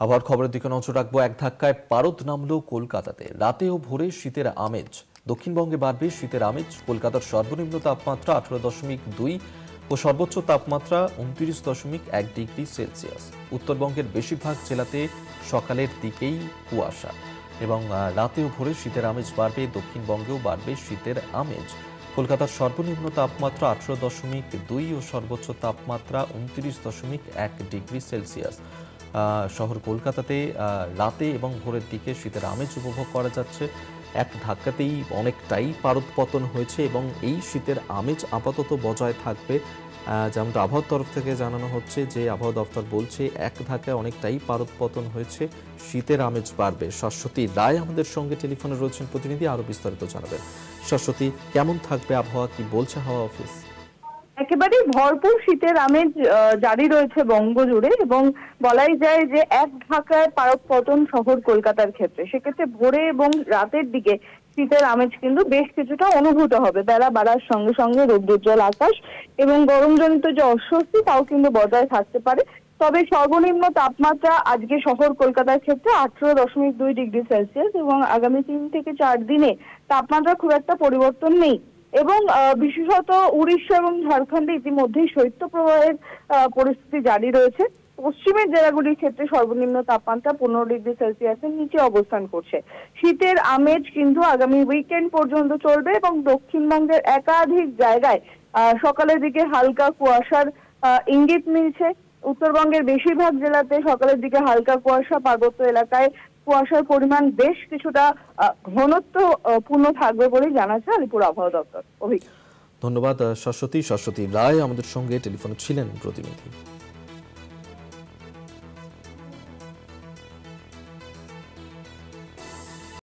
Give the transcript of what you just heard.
আবহাওয়ার খবরের দিকে নজর রাখবো। এক ধাক্কায় পারদ নামলো কলকাতাতে। রাতে ও ভোরে শীতের আমেজ। দক্ষিণবঙ্গে বাড়বে শীতের আমেজ। কলকাতার সর্বনিম্ন তাপমাত্রা 18.2 ও সর্বোচ্চ তাপমাত্রা 29.1 ডিগ্রি সেলসিয়াস। উত্তরবঙ্গের বেশিরভাগ জেলাতে সকালের দিকেই কুয়াশা এবং রাতে ও ভোরে শীতের আমেজ বাড়বে। দক্ষিণবঙ্গেও বাড়বে শীতের আমেজ। কলকাতার সর্বনিম্ন তাপমাত্রা 18.2 ও সর্বোচ্চ তাপমাত্রা 29.1 ডিগ্রি সেলসিয়াস। শহর কলকাতাতে রাতে এবং ভোরের দিকে শীতের আমেজ উপভোগ করা যাচ্ছে। এক ধাক্কাতেই অনেকটাই পারদ পতন হয়েছে এবং এই শীতের আমেজ আপাতত বজায় থাকবে। যেমনটা আবহাওয়ার তরফ থেকে জানানো হচ্ছে, যে আবহাওয়া দপ্তর বলছে এক ধাক্কায় অনেকটাই পারদ পতন হয়েছে, শীতের আমেজ বাড়বে। শাশ্বতী রায় আমাদের সঙ্গে টেলিফোনে রয়েছেন প্রতিনিধি, আরো বিস্তারিত জানাবেন। শাশ্বতী, কেমন থাকবে আবহাওয়া, কি বলছে হাওয়া অফিস? একেবারেই ভরপুর শীতের আমেজ জারি রয়েছে বঙ্গ জুড়ে এবং বলাই যায় যে এক ধাক্কায় পারদ পতন শহর কলকাতার ক্ষেত্রে। সেক্ষেত্রে ভোরে এবং রাতের দিকে শীতের আমেজ কিন্তু বেশ কিছুটা অনুভূত হবে। বেলা বাড়ার সঙ্গে সঙ্গে রৌদ্রোজ্জ্বল আকাশ এবং গরমজনিত যে অস্বস্তি তাও কিন্তু বজায় থাকতে পারে। তবে সর্বনিম্ন তাপমাত্রা আজকে শহর কলকাতার ক্ষেত্রে 18.2 ডিগ্রি সেলসিয়াস এবং আগামী 3 থেকে 4 দিনে তাপমাত্রা খুব একটা পরিবর্তন নেই। এবং বিশেষত উড়িষ্যা এবং ঝাড়খণ্ডে ইতিমধ্যেই শৈত্যপ্রবাহের পরিস্থিতি জারি রয়েছে। পশ্চিমের জেলাগুলির ক্ষেত্রে সর্বনিম্ন তাপমাত্রা 15 ডিগ্রি সেলসিয়াসের নিচে অবস্থান করছে। শীতের আমেজ কিন্তু আগামী উইকেন্ড পর্যন্ত চলবে এবং দক্ষিণবঙ্গের একাধিক জায়গায় সকালের দিকে হালকা কুয়াশার ইঙ্গিত মিলছে। উত্তরবঙ্গের বেশিরভাগ জেলাতে সকালের দিকে হালকা কুয়াশা, পার্বত্য এলাকায় কুয়াশার পরিমাণ বেশ কিছুটা ঘনত্ব পূর্ণ থাকবে বলেই জানাচ্ছে আলিপুর আবহাওয়া দপ্তর। ধন্যবাদ শাশ্বতী রায় আমাদের সঙ্গে টেলিফোনে ছিলেন প্রতিনিধি।